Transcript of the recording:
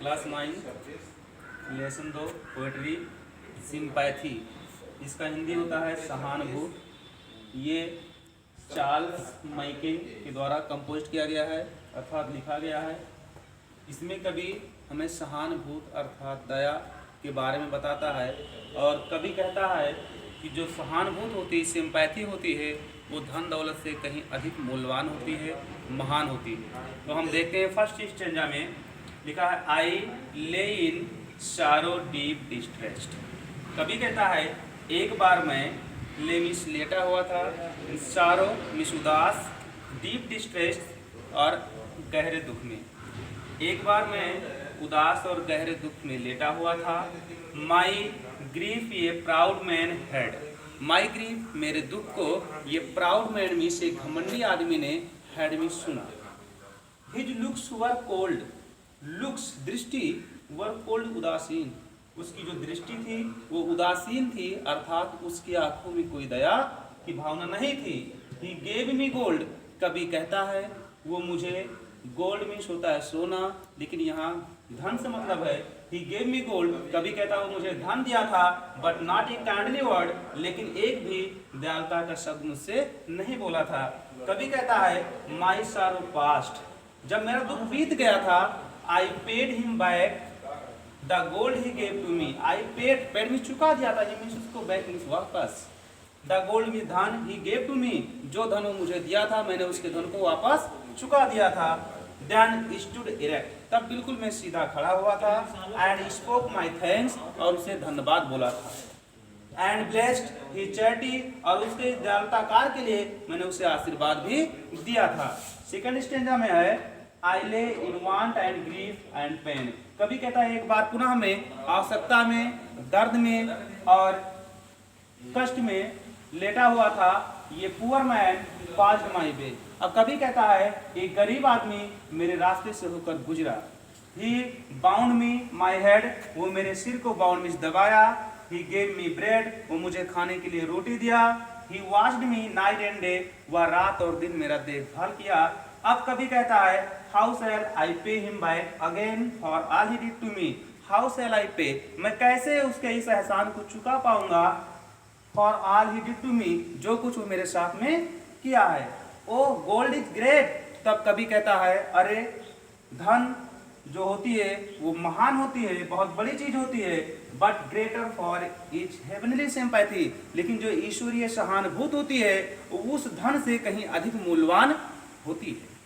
Class 9 lesson 2 poetry sympathy. इसका हिंदी होता है सहानुभूत। ये चार्ल्स मैकिन के द्वारा कंपोज किया गया है अर्थात लिखा गया है। इसमें कवि हमें सहानुभूत अर्थात दया के बारे में बताता है और कवि कहता है कि जो सहानुभूत होती सिंपैथी होती है वो धन दौलत से कहीं अधिक मूल्यवान होती है, महान होती है। तो हम देखते हैं फर्स्ट स्टेंजा में लिखा है I lay in शारो deep distressed. कवि कहता है एक बार मैं ले मिस लेटा हुआ था, शारो मिस उदास, डीप डिस्ट्रेस्ड और गहरे दुख में। एक बार मैं उदास और गहरे दुख में लेटा हुआ था। माई ग्रीफ ये proud man had, my grief मेरे दुख को ये प्राउड मैन में से घमंडी आदमी ने हैड में सुना। His looks were cold, looks दृष्टि, वर कोल्ड उदासीन, उसकी जो दृष्टि थी वो उदासीन थी अर्थात उसकी आंखों में कोई दया की भावना नहीं थी। ही गेव मी गोल्ड, कभी कहता है वो मुझे, गोल्ड मीन्स होता है सोना लेकिन यहाँ धन से मतलब है। ही गेव मी गोल्ड, कभी कहता है वो मुझे धन दिया था, but not a kindly word, लेकिन एक भी दयालुता का शब्द मुझसे नहीं बोला था। कभी कहता है माई सारो पास्ट, जब मेरा दुख बीत गया था, I paid him back the gold he gave to me, I paid, paid में चुका दिया था, ये मीन्स उसको बैक मीन्स वापस। द गोल्ड में धन ही गेव टू मी, जो धन वो मुझे दिया था मैंने उसके धन को वापस चुका दिया था। देन स्टूड इरेक्ट, तब बिल्कुल मैं सीधा खड़ा हुआ था। एंड स्पोक माई थैंक्स, और उसे धन्यवाद बोला था। एंड ब्लेस्ड ही चैरिटी, और उसके दयालुता कार्य के लिए मैंने उसे आशीर्वाद भी दिया था। सेकंड स्टेंजा में है I lay in want and grief and pain, कभी कहता है एक बार पुनः में आवश्यकता में, दर्द में और कष्ट में लेटा हुआ था। ये पुअर मैन पास्ड माई वे, अब कभी कहता है एक गरीब आदमी मेरे रास्ते से होकर गुजरा। ही बाउंड मी माई हेड, वो मेरे सिर को बाउंड में दबाया। ही गेव मी ब्रेड, वो मुझे खाने के लिए रोटी दिया। He washed me night and day, वह रात और दिन मेरा देखभाल किया। अब कभी कहता है how shall I pay him back again for all he did to me, how shall I pay, मैं कैसे उसके इस एहसान को चुका पाऊंगा, for all he did to me, जो कुछ वो मेरे साथ में किया है। ओ गोल्ड इज ग्रेट, तब कभी कहता है अरे धन जो होती है वो महान होती है, बहुत बड़ी चीज होती है, but greater for each heavenly sympathy, लेकिन जो ईश्वरीय सहानुभूति होती है उस धन से कहीं अधिक मूल्यवान होती है।